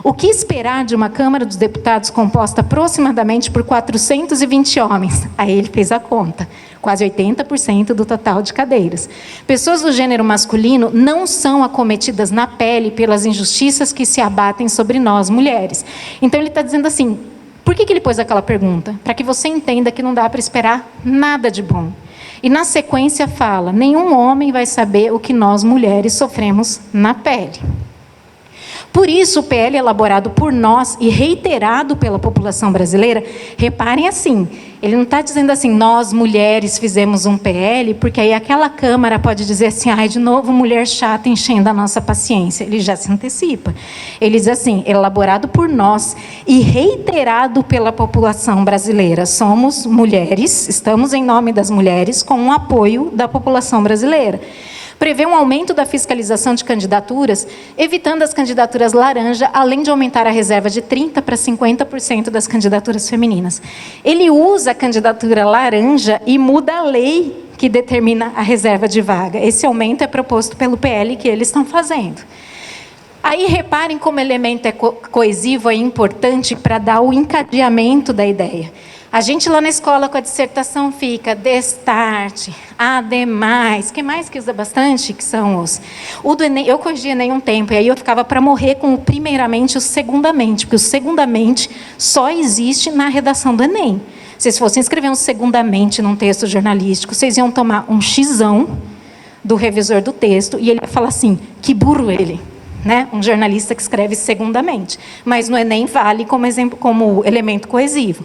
O que esperar de uma Câmara dos Deputados composta aproximadamente por 420 homens? Aí ele fez a conta, quase 80% do total de cadeiras. Pessoas do gênero masculino não são acometidas na pele pelas injustiças que se abatem sobre nós, mulheres. Então ele está dizendo assim, por que ele pôs aquela pergunta? Para que você entenda que não dá para esperar nada de bom. E na sequência fala, nenhum homem vai saber o que nós, mulheres, sofremos na pele. Por isso, o PL elaborado por nós e reiterado pela população brasileira, reparem assim, ele não está dizendo assim, nós mulheres fizemos um PL, porque aí aquela Câmara pode dizer assim, ai, de novo mulher chata enchendo a nossa paciência. Ele já se antecipa. Ele diz assim, elaborado por nós e reiterado pela população brasileira. Somos mulheres, estamos em nome das mulheres, com o apoio da população brasileira. Prevê um aumento da fiscalização de candidaturas, evitando as candidaturas laranja, além de aumentar a reserva de 30% para 50% das candidaturas femininas. Ele usa a candidatura laranja e muda a lei que determina a reserva de vaga. Esse aumento é proposto pelo PL que eles estão fazendo. Aí reparem como o elemento coesivo é importante para dar o encadeamento da ideia. A gente lá na escola com a dissertação fica destarte, ademais, que mais que usa bastante, que são os... O do Enem, eu corrigi Enem um tempo, e aí eu ficava para morrer com o primeiramente e o segundamente, porque o segundamente só existe na redação do Enem. Se vocês fossem escrever um segundamente num texto jornalístico, vocês iam tomar um xão do revisor do texto, e ele ia falar assim, que burro ele. Né? Um jornalista que escreve segundamente. Mas no Enem vale como exemplo, como elemento coesivo.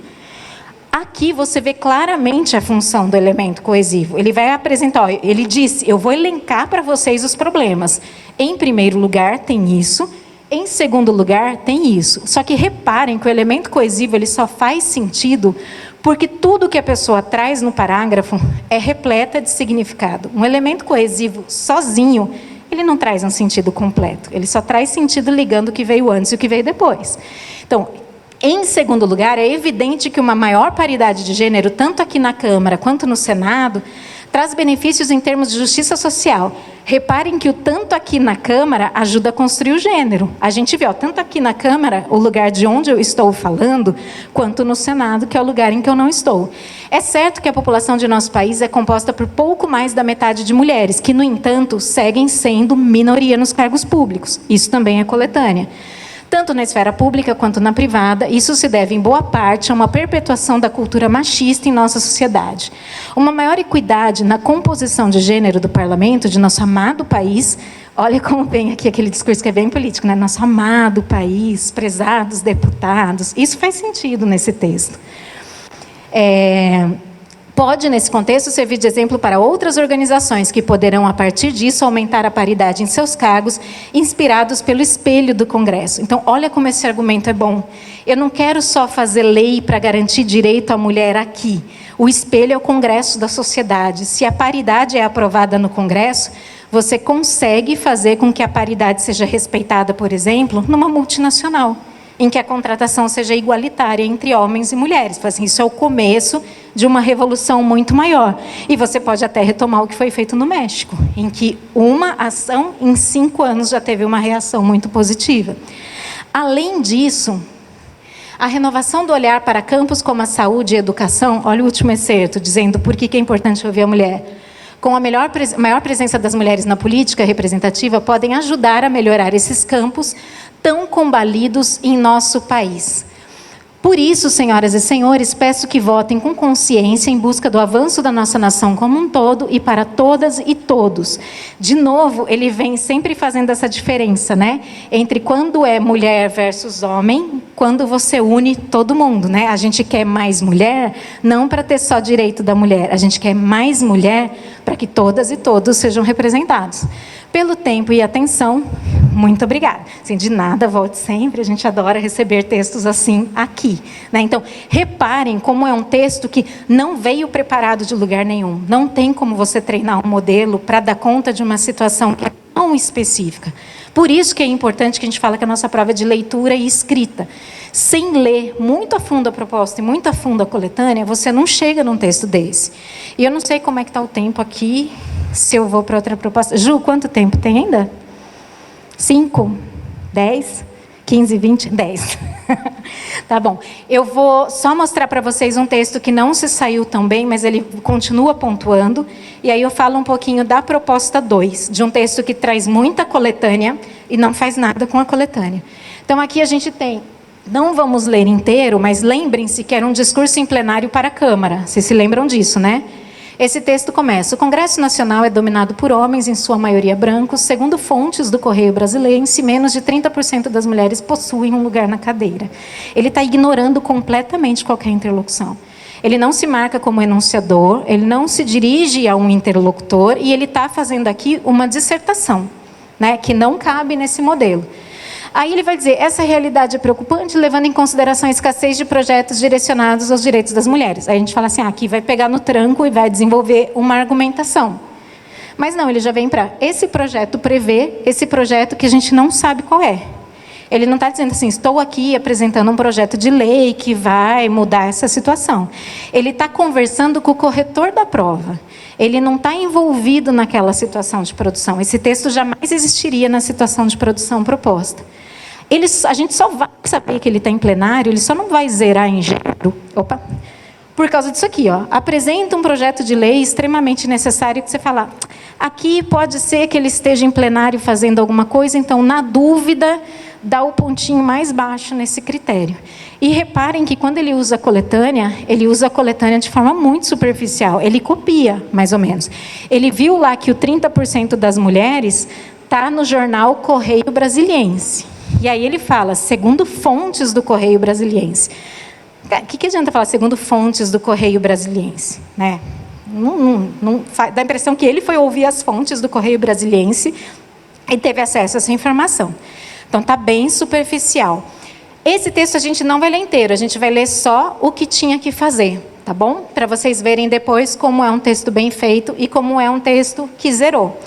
Aqui você vê claramente a função do elemento coesivo. Ele vai apresentar, ele disse, eu vou elencar para vocês os problemas. Em primeiro lugar, tem isso. Em segundo lugar, tem isso. Só que reparem que o elemento coesivo ele só faz sentido porque tudo que a pessoa traz no parágrafo é repleta de significado. Um elemento coesivo sozinho, ele não traz um sentido completo. Ele só traz sentido ligando o que veio antes e o que veio depois. Então, em segundo lugar, é evidente que uma maior paridade de gênero, tanto aqui na Câmara quanto no Senado, traz benefícios em termos de justiça social. Reparem que o tanto aqui na Câmara ajuda a construir o gênero. A gente vê, ó, tanto aqui na Câmara, o lugar de onde eu estou falando, quanto no Senado, que é o lugar em que eu não estou. É certo que a população de nosso país é composta por pouco mais da metade de mulheres, que, no entanto, seguem sendo minoria nos cargos públicos. Isso também é coletânea. Tanto na esfera pública quanto na privada, isso se deve, em boa parte, a uma perpetuação da cultura machista em nossa sociedade. Uma maior equidade na composição de gênero do parlamento, de nosso amado país, olha como vem aqui aquele discurso que é bem político, né? Nosso amado país, prezados deputados, isso faz sentido nesse texto. Pode, nesse contexto, servir de exemplo para outras organizações que poderão, a partir disso, aumentar a paridade em seus cargos, inspirados pelo espelho do Congresso. Então, olha como esse argumento é bom. Eu não quero só fazer lei para garantir direito à mulher aqui. O espelho é o Congresso da sociedade. Se a paridade é aprovada no Congresso, você consegue fazer com que a paridade seja respeitada, por exemplo, numa multinacional, em que a contratação seja igualitária entre homens e mulheres. Assim, isso é o começo de uma revolução muito maior. E você pode até retomar o que foi feito no México, em que uma ação em 5 anos já teve uma reação muito positiva. Além disso, a renovação do olhar para campos como a saúde e a educação, olha o último excerto, dizendo por que é importante ouvir a mulher. Com a maior presença das mulheres na política representativa, podem ajudar a melhorar esses campos tão combalidos em nosso país. Por isso, senhoras e senhores, peço que votem com consciência em busca do avanço da nossa nação como um todo e para todas e todos. De novo, ele vem sempre fazendo essa diferença, né? Entre quando é mulher versus homem, quando você une todo mundo, né? A gente quer mais mulher, não para ter só direito da mulher, a gente quer mais mulher para que todas e todos sejam representados. Pelo tempo e atenção, muito obrigada. Assim, de nada, volte sempre, a gente adora receber textos assim aqui, né? Então, reparem como é um texto que não veio preparado de lugar nenhum. Não tem como você treinar um modelo para dar conta de uma situação que é tão específica. Por isso que é importante que a gente fala que a nossa prova é de leitura e escrita. Sem ler muito a fundo a proposta e muito a fundo a coletânea, você não chega num texto desse. E eu não sei como é que está o tempo aqui, se eu vou para outra proposta. Ju, quanto tempo tem ainda? 5? 10? 15, 20? 10. Tá bom. Eu vou só mostrar para vocês um texto que não se saiu tão bem, mas ele continua pontuando. E aí eu falo um pouquinho da proposta 2, de um texto que traz muita coletânea e não faz nada com a coletânea. Então aqui a gente tem, não vamos ler inteiro, mas lembrem-se que era um discurso em plenário para a Câmara. Vocês se lembram disso, né? Esse texto começa: o Congresso Nacional é dominado por homens, em sua maioria brancos. Segundo fontes do Correio Brasiliense, menos de 30% das mulheres possuem um lugar na cadeira. Ele está ignorando completamente qualquer interlocução. Ele não se marca como enunciador, ele não se dirige a um interlocutor, e ele está fazendo aqui uma dissertação, né, que não cabe nesse modelo. Aí ele vai dizer, essa realidade é preocupante, levando em consideração a escassez de projetos direcionados aos direitos das mulheres. Aí a gente fala assim, aqui vai pegar no tranco e vai desenvolver uma argumentação. Mas não, ele já vem para, esse projeto prevê, esse projeto que a gente não sabe qual é. Ele não está dizendo assim, estou aqui apresentando um projeto de lei que vai mudar essa situação. Ele está conversando com o corretor da prova. Ele não está envolvido naquela situação de produção. Esse texto jamais existiria na situação de produção proposta. A gente só vai saber que ele está em plenário, ele só não vai zerar em gênero. Opa! Por causa disso aqui, ó. Apresenta um projeto de lei extremamente necessário que você fala, aqui pode ser que ele esteja em plenário fazendo alguma coisa, então, na dúvida, dá o pontinho mais baixo nesse critério. E reparem que quando ele usa a coletânea de forma muito superficial. Ele copia, mais ou menos. Ele viu lá que o 30% das mulheres está no jornal Correio Brasiliense. E aí ele fala, segundo fontes do Correio Brasiliense. O que adianta falar segundo fontes do Correio Brasiliense? Né? Dá a impressão que ele foi ouvir as fontes do Correio Brasiliense e teve acesso a essa informação. Então, está bem superficial. Esse texto a gente não vai ler inteiro, a gente vai ler só o que tinha que fazer, tá bom? Para vocês verem depois como é um texto bem feito e como é um texto que zerou.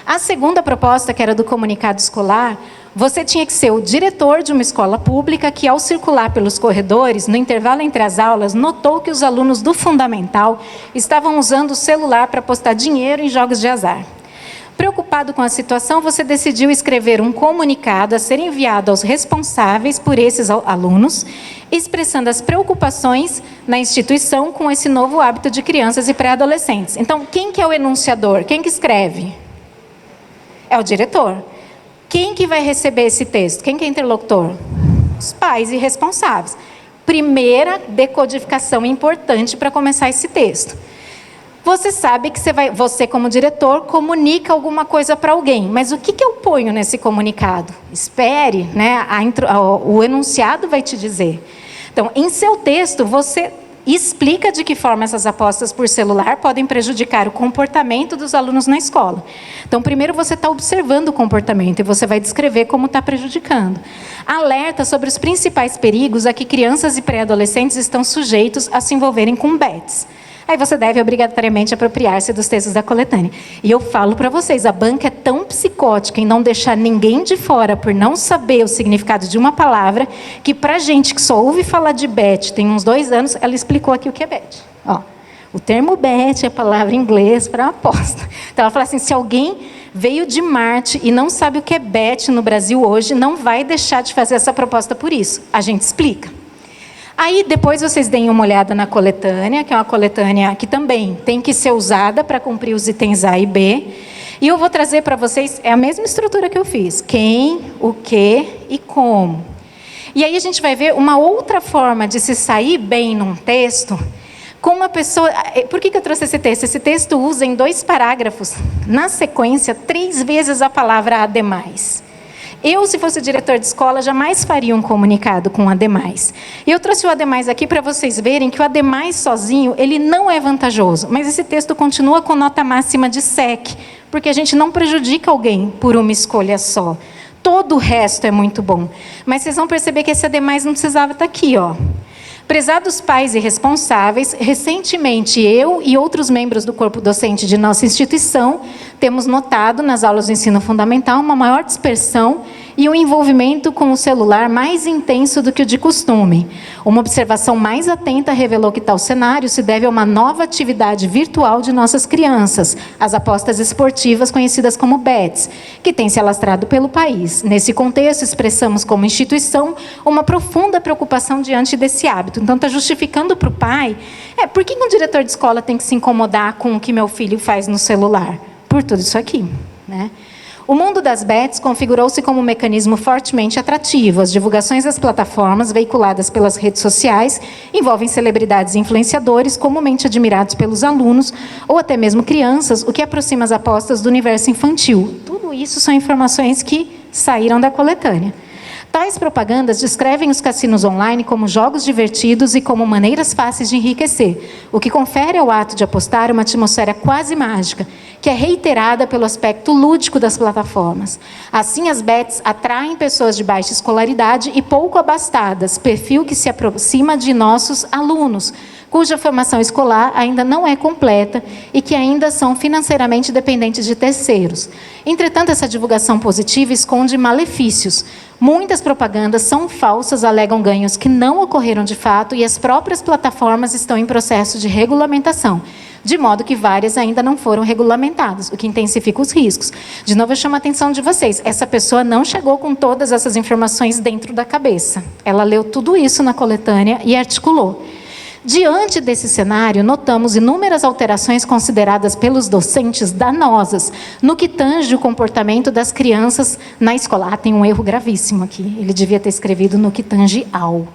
A segunda proposta, que era do comunicado escolar, você tinha que ser o diretor de uma escola pública que, ao circular pelos corredores, no intervalo entre as aulas, notou que os alunos do fundamental estavam usando o celular para apostar dinheiro em jogos de azar. Preocupado com a situação, você decidiu escrever um comunicado a ser enviado aos responsáveis por esses alunos, expressando as preocupações na instituição com esse novo hábito de crianças e pré-adolescentes. Então, quem que é o enunciador? Quem que escreve? É o diretor. Quem que vai receber esse texto? Quem que é interlocutor? Os pais e responsáveis. Primeira decodificação importante para começar esse texto. Você sabe que você como diretor, comunica alguma coisa para alguém. Mas o que eu ponho nesse comunicado? Espere, né? O enunciado vai te dizer. Então, em seu texto, você e explica de que forma essas apostas por celular podem prejudicar o comportamento dos alunos na escola. Então, primeiro você está observando o comportamento e você vai descrever como está prejudicando. Alerta sobre os principais perigos a que crianças e pré-adolescentes estão sujeitos a se envolverem com bets. Aí você deve obrigatoriamente apropriar-se dos textos da coletânea. E eu falo para vocês, a banca é tão psicótica em não deixar ninguém de fora por não saber o significado de uma palavra, que para gente que só ouve falar de bet, tem uns 2 anos, ela explicou aqui o que é bet. Ó, o termo bet é a palavra em inglês para aposta. Então ela fala assim, se alguém veio de Marte e não sabe o que é bet no Brasil hoje, não vai deixar de fazer essa proposta por isso. A gente explica. Aí, depois vocês deem uma olhada na coletânea, que é uma coletânea que também tem que ser usada para cumprir os itens A e B. E eu vou trazer para vocês, é a mesma estrutura que eu fiz. Quem, o que e como. E aí a gente vai ver uma outra forma de se sair bem num texto, com uma pessoa... Por que eu trouxe esse texto? Esse texto usa em 2 parágrafos, na sequência, 3 vezes a palavra ademais. Eu, se fosse diretor de escola, jamais faria um comunicado com o ademais. E eu trouxe o ademais aqui para vocês verem que o ademais sozinho, ele não é vantajoso. Mas esse texto continua com nota máxima de SEC, porque a gente não prejudica alguém por uma escolha só. Todo o resto é muito bom. Mas vocês vão perceber que esse ademais não precisava estar aqui, ó. Prezados pais e responsáveis, recentemente eu e outros membros do corpo docente de nossa instituição temos notado nas aulas do ensino fundamental uma maior dispersão e um envolvimento com o celular mais intenso do que o de costume. Uma observação mais atenta revelou que tal cenário se deve a uma nova atividade virtual de nossas crianças, as apostas esportivas conhecidas como bets, que tem se alastrado pelo país. Nesse contexto, expressamos como instituição uma profunda preocupação diante desse hábito. Então, está justificando para o pai, por que um diretor de escola tem que se incomodar com o que meu filho faz no celular? Por tudo isso aqui, né? O mundo das bets configurou-se como um mecanismo fortemente atrativo. As divulgações das plataformas, veiculadas pelas redes sociais, envolvem celebridades e influenciadores, comumente admirados pelos alunos, ou até mesmo crianças, o que aproxima as apostas do universo infantil. Tudo isso são informações que saíram da coletânea. Tais propagandas descrevem os cassinos online como jogos divertidos e como maneiras fáceis de enriquecer, o que confere ao ato de apostar uma atmosfera quase mágica, que é reiterada pelo aspecto lúdico das plataformas. Assim, as bets atraem pessoas de baixa escolaridade e pouco abastadas, perfil que se aproxima de nossos alunos, cuja formação escolar ainda não é completa e que ainda são financeiramente dependentes de terceiros. Entretanto, essa divulgação positiva esconde malefícios. Muitas propagandas são falsas, alegam ganhos que não ocorreram de fato e as próprias plataformas estão em processo de regulamentação, de modo que várias ainda não foram regulamentadas, o que intensifica os riscos. De novo, eu chamo a atenção de vocês. Essa pessoa não chegou com todas essas informações dentro da cabeça. Ela leu tudo isso na coletânea e articulou. Diante desse cenário, notamos inúmeras alterações consideradas pelos docentes danosas no que tange o comportamento das crianças na escola. Ah, tem um erro gravíssimo aqui. Ele devia ter escrevido no que tange ao.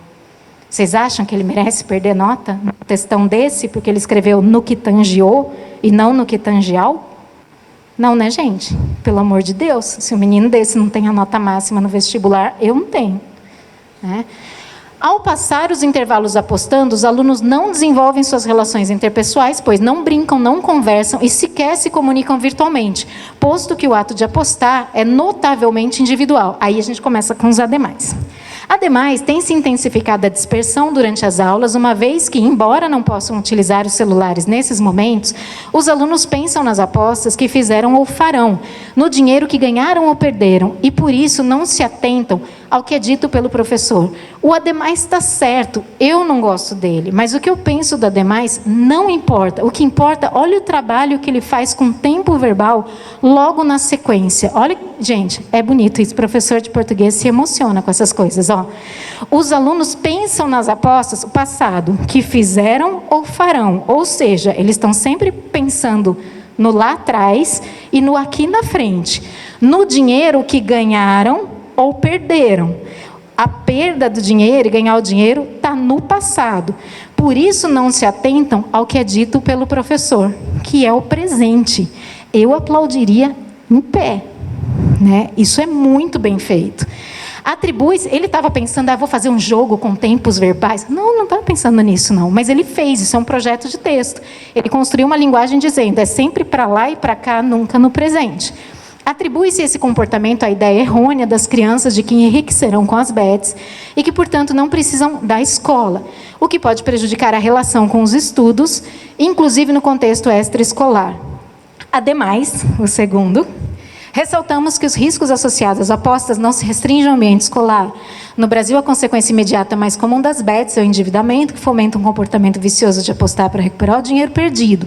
Vocês acham que ele merece perder nota num textão desse, porque ele escreveu no que tange o e não no que tange ao? Não, né, gente? Pelo amor de Deus, se um menino desse não tem a nota máxima no vestibular, eu não tenho, né? Ao passar os intervalos apostando, os alunos não desenvolvem suas relações interpessoais, pois não brincam, não conversam e sequer se comunicam virtualmente, posto que o ato de apostar é notavelmente individual. Aí a gente começa com os ademais. Ademais, tem se intensificado a dispersão durante as aulas, uma vez que, embora não possam utilizar os celulares nesses momentos, os alunos pensam nas apostas que fizeram ou farão, no dinheiro que ganharam ou perderam, e por isso não se atentam ao que é dito pelo professor. O ademais está certo, eu não gosto dele, mas o que eu penso do ademais não importa. O que importa, olha o trabalho que ele faz com tempo verbal logo na sequência. Olha, gente, é bonito isso, professor de português se emociona com essas coisas, ó. Os alunos pensam nas apostas, o passado, que fizeram ou farão, ou seja, eles estão sempre pensando no lá atrás e no aqui na frente, no dinheiro que ganharam ou perderam. A perda do dinheiro e ganhar o dinheiro está no passado. Por isso não se atentam ao que é dito pelo professor, que é o presente. Eu aplaudiria em pé, né? Isso é muito bem feito. Atribui-se, ele estava pensando, vou fazer um jogo com tempos verbais. Não estava pensando nisso, não. Mas ele fez, isso é um projeto de texto. Ele construiu uma linguagem dizendo, é sempre para lá e para cá, nunca no presente. Atribui-se esse comportamento à ideia errônea das crianças de que enriquecerão com as bets e que, portanto, não precisam da escola, o que pode prejudicar a relação com os estudos, inclusive no contexto extraescolar. Ademais, o segundo, ressaltamos que os riscos associados a apostas não se restringem ao ambiente escolar. No Brasil, a consequência imediata mais comum das bets é o endividamento, que fomenta um comportamento vicioso de apostar para recuperar o dinheiro perdido.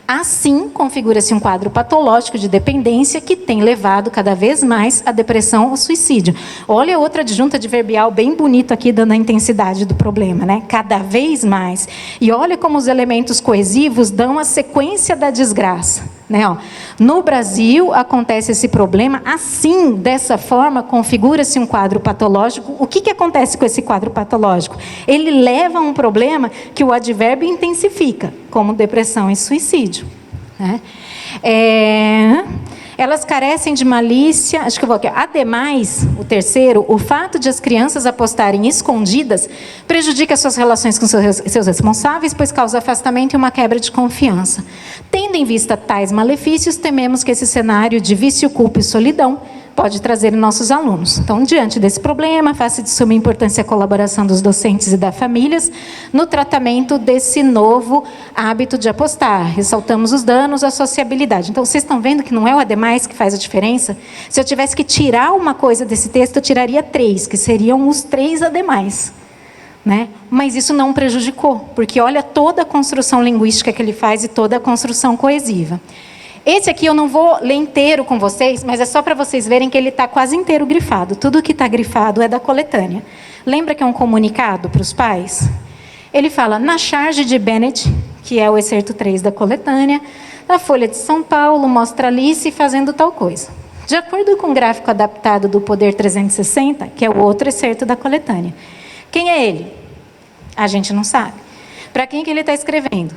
Assim, configura-se um quadro patológico de dependência que tem levado cada vez mais à depressão ou suicídio. Olha outra adjunta adverbial bem bonito aqui, dando a intensidade do problema, né? Cada vez mais. E olha como os elementos coesivos dão a sequência da desgraça. Né, ó. No Brasil, acontece esse problema, assim, dessa forma, configura-se um quadro patológico. O que acontece com esse quadro patológico? Ele leva a um problema que o advérbio intensifica, como depressão e suicídio. Né? Elas carecem de malícia, acho que eu vou aqui. Ademais, o terceiro, o fato de as crianças apostarem escondidas prejudica suas relações com seus responsáveis, pois causa afastamento e uma quebra de confiança. Tendo em vista tais malefícios, tememos que esse cenário de vício, culpa e solidão pode trazer nossos alunos. Então, diante desse problema, faz de suma importância a colaboração dos docentes e das famílias no tratamento desse novo hábito de apostar. Ressaltamos os danos à sociabilidade. Então, vocês estão vendo que não é o ademais que faz a diferença? Se eu tivesse que tirar uma coisa desse texto, eu tiraria 3, que seriam os 3 ademais. Né? Mas isso não prejudicou, porque olha toda a construção linguística que ele faz e toda a construção coesiva. Esse aqui eu não vou ler inteiro com vocês, mas é só para vocês verem que ele está quase inteiro grifado. Tudo que está grifado é da coletânea. Lembra que é um comunicado para os pais? Ele fala, na charge de Bennett, que é o excerto 3 da coletânea, a Folha de São Paulo mostra Alice fazendo tal coisa. De acordo com o gráfico adaptado do Poder 360, que é o outro excerto da coletânea. Quem é ele? A gente não sabe. Para quem que ele está escrevendo?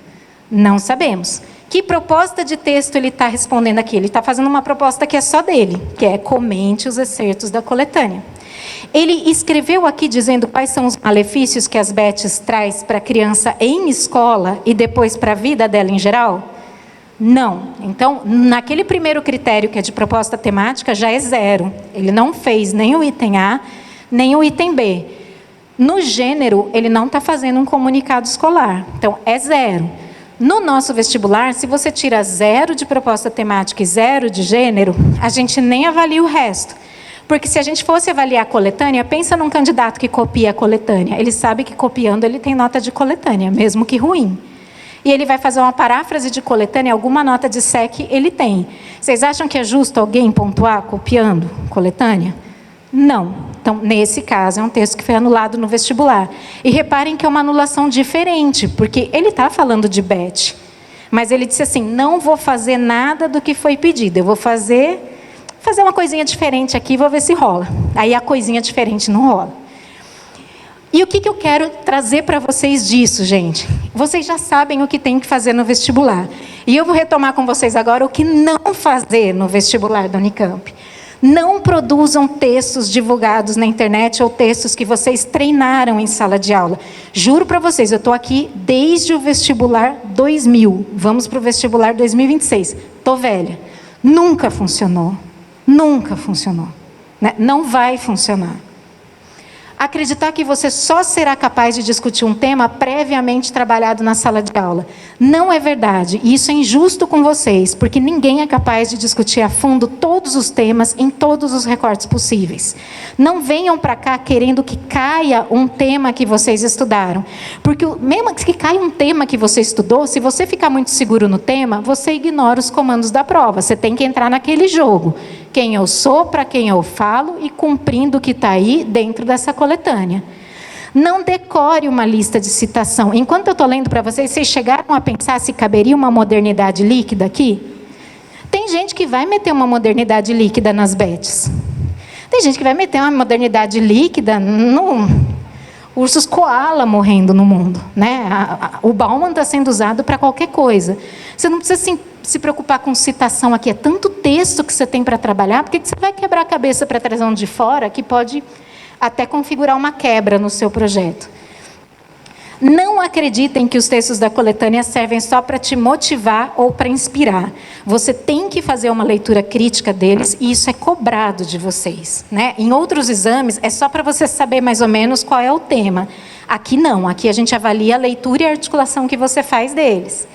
Não sabemos. Que proposta de texto ele está respondendo aqui? Ele está fazendo uma proposta que é só dele, que é comente os excertos da coletânea. Ele escreveu aqui dizendo quais são os malefícios que as bets traz para a criança em escola e depois para a vida dela em geral? Não. Então, naquele primeiro critério que é de proposta temática, já é 0. Ele não fez nem o item A, nem o item B. No gênero, ele não está fazendo um comunicado escolar. Então, é 0. No nosso vestibular, se você tira 0 de proposta temática e 0 de gênero, a gente nem avalia o resto. Porque se a gente fosse avaliar a coletânea, pensa num candidato que copia a coletânea. Ele sabe que copiando ele tem nota de coletânea, mesmo que ruim. E ele vai fazer uma paráfrase de coletânea, alguma nota de SEC ele tem. Vocês acham que é justo alguém pontuar copiando coletânea? Não. Então, nesse caso, é um texto que foi anulado no vestibular. E reparem que é uma anulação diferente, porque ele está falando de bet. Mas ele disse assim, não vou fazer nada do que foi pedido. Eu vou fazer uma coisinha diferente aqui, vou ver se rola. Aí a coisinha diferente não rola. E o que eu quero trazer para vocês disso, gente? Vocês já sabem o que tem que fazer no vestibular. E eu vou retomar com vocês agora o que não fazer no vestibular da Unicamp. Não produzam textos divulgados na internet ou textos que vocês treinaram em sala de aula. Juro para vocês, eu estou aqui desde o vestibular 2000. Vamos para o vestibular 2026. Estou velha. Nunca funcionou. Nunca funcionou. Né? Não vai funcionar. Acreditar que você só será capaz de discutir um tema previamente trabalhado na sala de aula. Não é verdade. E isso é injusto com vocês, porque ninguém é capaz de discutir a fundo todos os temas em todos os recortes possíveis. Não venham para cá querendo que caia um tema que vocês estudaram. Porque mesmo que caia um tema que você estudou, se você ficar muito seguro no tema, você ignora os comandos da prova. Você tem que entrar naquele jogo. Quem eu sou, para quem eu falo e cumprindo o que está aí dentro dessa coletânea. Não decore uma lista de citação. Enquanto eu estou lendo para vocês, vocês chegaram a pensar se caberia uma modernidade líquida aqui? Tem gente que vai meter uma modernidade líquida nas bets. Tem gente que vai meter uma modernidade líquida no ursos koala morrendo no mundo. Né? O Bauman está sendo usado para qualquer coisa. Você não precisa se preocupar com citação aqui. É tanto texto que você tem para trabalhar, porque você vai quebrar a cabeça para trazer um de fora que pode até configurar uma quebra no seu projeto. Não acreditem que os textos da coletânea servem só para te motivar ou para inspirar. Você tem que fazer uma leitura crítica deles e isso é cobrado de vocês, né? Em outros exames é só para você saber mais ou menos qual é o tema. Aqui não, aqui a gente avalia a leitura e a articulação que você faz deles.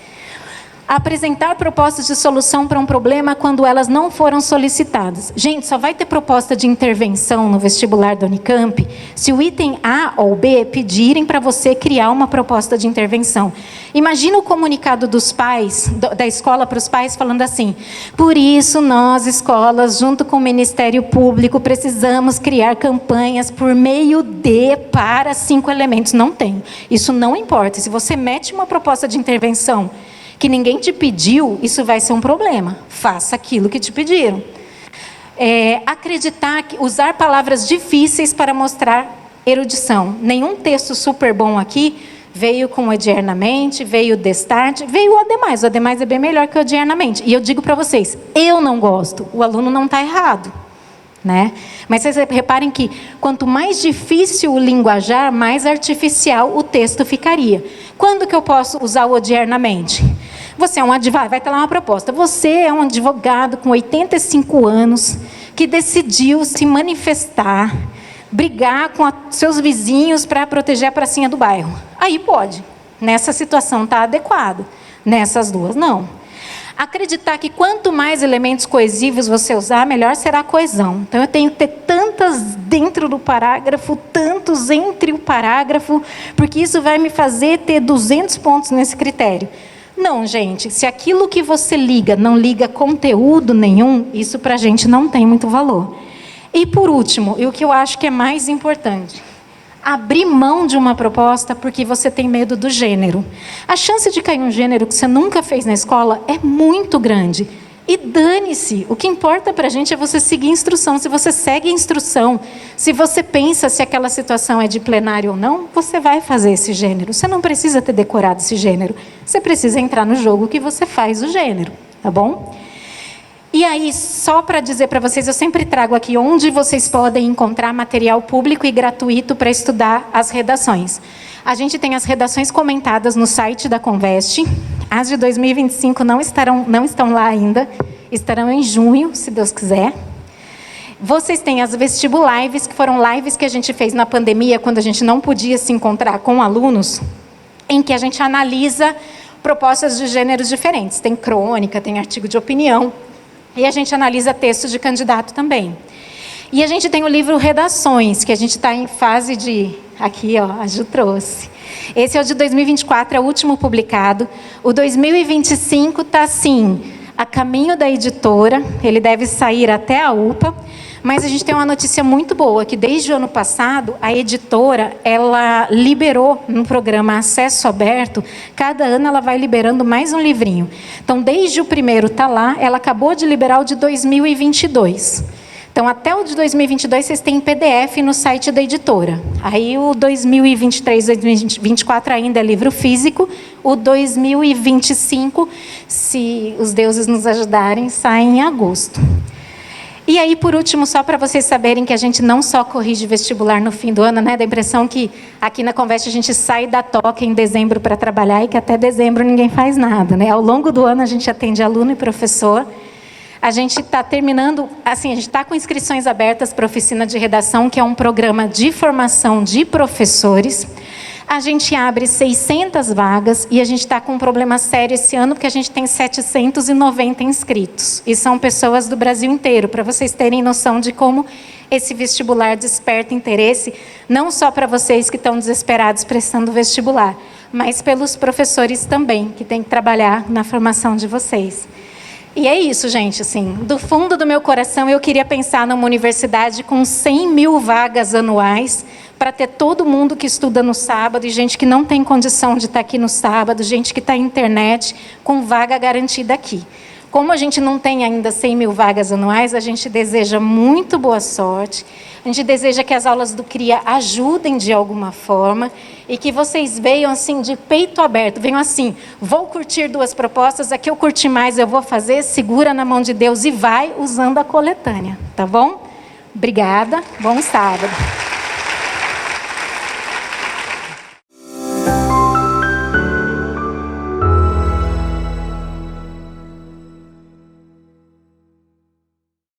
Apresentar propostas de solução para um problema quando elas não foram solicitadas. Gente, só vai ter proposta de intervenção no vestibular da Unicamp se o item A ou B pedirem para você criar uma proposta de intervenção. Imagina o comunicado dos pais, da escola para os pais, falando assim: por isso nós, escolas, junto com o Ministério Público, precisamos criar campanhas por meio de para 5 elementos. Não tem. Isso não importa. Se você mete uma proposta de intervenção que ninguém te pediu, isso vai ser um problema. Faça aquilo que te pediram. Acreditar que usar palavras difíceis para mostrar erudição. Nenhum texto super bom aqui veio com o odiernamente, veio o destarte, veio o ademais. O ademais é bem melhor que o odiernamente. E eu digo para vocês, eu não gosto. O aluno não está errado, né? Mas vocês reparem que quanto mais difícil o linguajar, mais artificial o texto ficaria. Quando que eu posso usar o odiernamente? Você é um advogado, vai ter lá uma proposta. Você é um advogado com 85 anos que decidiu se manifestar, brigar com seus vizinhos para proteger a pracinha do bairro. Aí pode. Nessa situação está adequado. Nessas duas, não. Acreditar que quanto mais elementos coesivos você usar, melhor será a coesão. Então, eu tenho que ter tantas dentro do parágrafo, tantos entre o parágrafo, porque isso vai me fazer ter 200 pontos nesse critério. Não, gente, se aquilo que você liga não liga conteúdo nenhum, isso para a gente não tem muito valor. E por último, e o que eu acho que é mais importante, abrir mão de uma proposta porque você tem medo do gênero. A chance de cair um gênero que você nunca fez na escola é muito grande. E dane-se, o que importa para a gente é você seguir a instrução. Se você segue a instrução, se você pensa se aquela situação é de plenário ou não, você vai fazer esse gênero. Você não precisa ter decorado esse gênero. Você precisa entrar no jogo que você faz o gênero, tá bom? E aí, só para dizer para vocês, eu sempre trago aqui onde vocês podem encontrar material público e gratuito para estudar as redações. A gente tem as redações comentadas no site da Conveste. As de 2025 não estão lá ainda. Estarão em junho, se Deus quiser. Vocês têm as vestibul-lives, que foram lives que a gente fez na pandemia, quando a gente não podia se encontrar com alunos, em que a gente analisa propostas de gêneros diferentes. Tem crônica, tem artigo de opinião. E a gente analisa textos de candidato também. E a gente tem o livro Redações, que a gente está em fase de... Aqui, ó, a Ju trouxe. Esse é o de 2024, é o último publicado. O 2025 está assim, a caminho da editora. Ele deve sair até a UPA. Mas a gente tem uma notícia muito boa, que desde o ano passado, a editora, ela liberou no programa Acesso Aberto, cada ano ela vai liberando mais um livrinho. Então, desde o primeiro está lá, ela acabou de liberar o de 2022. Então, até o de 2022, vocês têm PDF no site da editora. Aí, o 2023, 2024 ainda é livro físico. O 2025, se os deuses nos ajudarem, sai em agosto. E aí, por último, só para vocês saberem que a gente não só corrige vestibular no fim do ano, né? Dá a impressão que aqui na Conveste a gente sai da toca em dezembro para trabalhar e que até dezembro ninguém faz nada, né? Ao longo do ano a gente atende aluno e professor. A gente está terminando, assim, a gente está com inscrições abertas para a oficina de redação, que é um programa de formação de professores. A gente abre 600 vagas e a gente está com um problema sério esse ano, porque a gente tem 790 inscritos. E são pessoas do Brasil inteiro, para vocês terem noção de como esse vestibular desperta interesse, não só para vocês que estão desesperados prestando vestibular, mas pelos professores também, que têm que trabalhar na formação de vocês. E é isso, gente, assim, do fundo do meu coração eu queria pensar numa universidade com 100 mil vagas anuais, para ter todo mundo que estuda no sábado e gente que não tem condição de estar aqui no sábado, gente que está na internet, com vaga garantida aqui. Como a gente não tem ainda 100 mil vagas anuais, a gente deseja muito boa sorte, a gente deseja que as aulas do CRIA ajudem de alguma forma e que vocês venham assim de peito aberto, venham assim, vou curtir 2 propostas, a que eu curti mais eu vou fazer, segura na mão de Deus e vai usando a coletânea, tá bom? Obrigada, bom sábado.